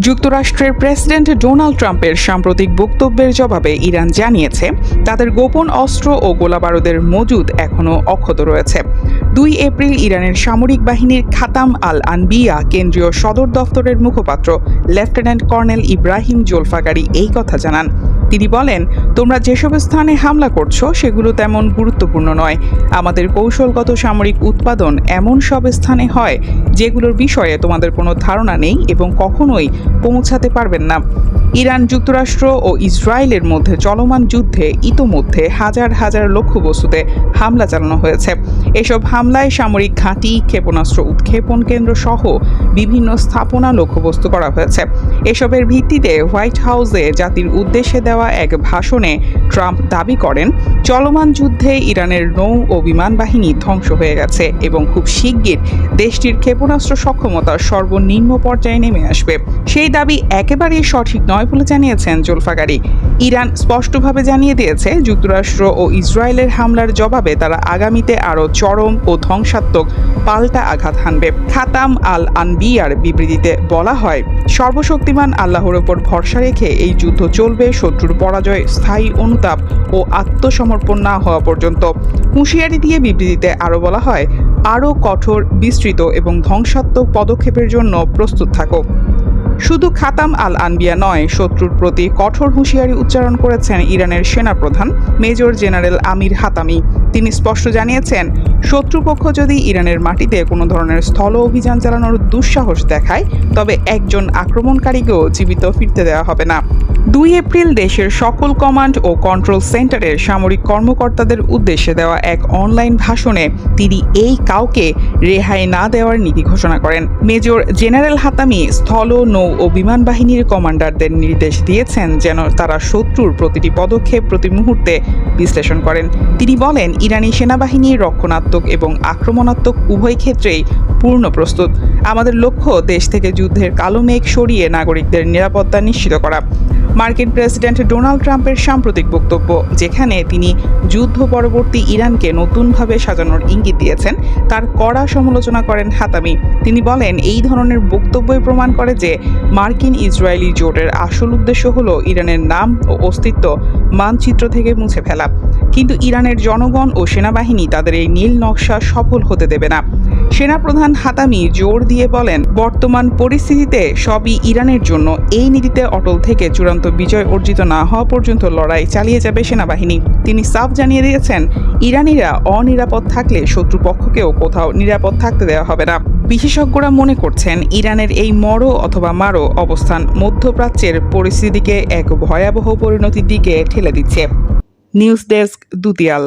যুক্তরাষ্ট্রের president Donald ট্রাম্পের সাম্প্রতিক বক্তব্যের জবাবে ইরান জানিয়েছে তাদের গোপন অস্ত্র ও গোলাবারুদের মজুদ এখনও অক্ষত রয়েছে। 2 এপ্রিল ইরানের সামরিক বাহিনীর খাতাম আল আনবিয়া কেন্দ্রীয় সদর দফতরের মুখপাত্র লেফটেন্যান্ট কর্নেল ইব্রাহিম জোলফাগারি এই কথা জানান। তিনি বলেন, তোমরা যেসব স্থানে হামলা করছো সেগুলো তেমন গুরুত্বপূর্ণ নয়। আমাদের কৌশলগত সামরিক উৎপাদন এমন সব স্থানে হয় যেগুলোর বিষয়ে তোমাদের কোনো ধারণা নেই এবং কখনোই পৌঁছাতে পারবেন না। ইরান, যুক্তরাষ্ট্র ও ইসরায়েলের মধ্যে চলমান যুদ্ধে ইতোমধ্যে হাজার হাজার লক্ষ্যবস্তুতে হামলা চালানো হয়েছে। এসব হামলায় সামরিক ঘাঁটি, ক্ষেপণাস্ত্র উৎক্ষেপণ কেন্দ্র সহ বিভিন্ন স্থাপনা লক্ষ্যবস্তু করা হয়েছে। এসবের ভিত্তিতে হোয়াইট হাউসে জাতির উদ্দেশ্যে দেওয়া এক ভাষণে ট্রাম্প দাবি করেন, চলমান যুদ্ধে ইরানের নৌ ও বিমান বাহিনী ধ্বংস হয়ে গেছে এবং খুব শিগগির দেশটির ক্ষেপণাস্ত্র সক্ষমতা সর্বনিম্ন পর্যায়ে নেমে আসবে। সেই দাবি একেবারেই সঠিক নয় বলে জানিয়েছেন জোলফাগারি। ইরান স্পষ্টভাবে জানিয়ে দিয়েছে, যুক্তরাষ্ট্র ও ইসরায়েলের হামলার জবাবে তারা আগামীতে আরও চরম ও ধ্বংসাত্মক পাল্টা আঘাত হানবে। খাতাম আল আনবিয়ার বিবৃতিতে বলা হয়, সর্বশক্তিমান আল্লাহর ওপর ভরসা রেখে এই যুদ্ধ চলবে শত্রুর পরাজয়, স্থায়ী অনুতাপ ও আত্মসমর্পণ না হওয়া পর্যন্ত। হুঁশিয়ারি দিয়ে বিবৃতিতে আরও বলা হয়, আরও কঠোর, বিস্তৃত এবং ধ্বংসাত্মক পদক্ষেপের জন্য প্রস্তুত থাকো। শুধু খাতাম আল আনবিয়া নয়, শত্রুর প্রতি কঠোর হুঁশিয়ারি উচ্চারণ করেছেন ইরানের সেনাপ্রধান মেজর জেনারেল আমির হাতামি। তিনি স্পষ্ট জানিয়েছেন, শত্রুপক্ষ যদি ইরানের মাটিতে কোনো ধরনের স্থল অভিযান চালানোর দুঃসাহস দেখায় তবে একজন আক্রমণকারীকেও জীবিত ফিরতে দেওয়া হবে না। 2 এপ্রিল দেশের সকল কমান্ড ও কন্ট্রোল সেন্টারের সামরিক কর্মকর্তাদের উদ্দেশ্যে দেওয়া এক অনলাইন ভাষণে তিনি এই কাউকে রেহাই না দেওয়ার নীতি ঘোষণা করেন। মেজর জেনারেল হাতামি স্থল, নৌ ও বিমান বাহিনীর কমান্ডারদের নির্দেশ দিয়েছেন যেন তারা শত্রুর প্রতিটি পদক্ষেপ প্রতি মুহূর্তে বিশ্লেষণ করেন। তিনি বলেন, ইরানি সেনাবাহিনী রক্ষণাত্মক এবং আক্রমণাত্মক উভয় ক্ষেত্রেই পূর্ণ প্রস্তুত। আমাদের লক্ষ্য দেশ থেকে যুদ্ধের কালো মেঘ সরিয়ে নাগরিকদের নিরাপত্তা নিশ্চিত করা। মার্কিন প্রেসিডেন্ট ডোনাল্ড ট্রাম্পের সাম্প্রতিক বক্তব্য, যেখানে তিনি যুদ্ধ পরবর্তী ইরানকে নতুনভাবে সাজানোর ইঙ্গিত দিয়েছেন, তার কড়া সমালোচনা করেন হাতামি। তিনি বলেন, এই ধরনের বক্তব্যই প্রমাণ করে যে মার্কিন ইসরায়েলি জোটের আসল উদ্দেশ্য হল ইরানের নাম ও অস্তিত্ব মানচিত্র থেকে মুছে ফেলা। কিন্তু ইরানের জনগণ ও সেনাবাহিনী তাদের এই নীল নকশা সফল হতে দেবে না। সেনাপ্রধান হাতামি জোর দিয়ে বলেন, বর্তমান পরিস্থিতিতে সবই ইরানের জন্য। এই নীতিতে অটল থেকে চূড়ান্ত বিজয় অর্জিত না হওয়া পর্যন্ত লড়াই চালিয়ে যাবে সেনাবাহিনী। তিনি সাফ জানিয়ে দিয়েছেন, ইরানিরা অনিরাপদ থাকলে শত্রুপক্ষকেও কোথাও নিরাপদ থাকতে দেওয়া হবে না। বিশেষজ্ঞরা মনে করছেন, ইরানের এই মরো অথবা মারো অবস্থান মধ্যপ্রাচ্যের পরিস্থিতিকে এক ভয়াবহ পরিণতির দিকে ঠেলে দিচ্ছে। News desk, দুতিয়াল।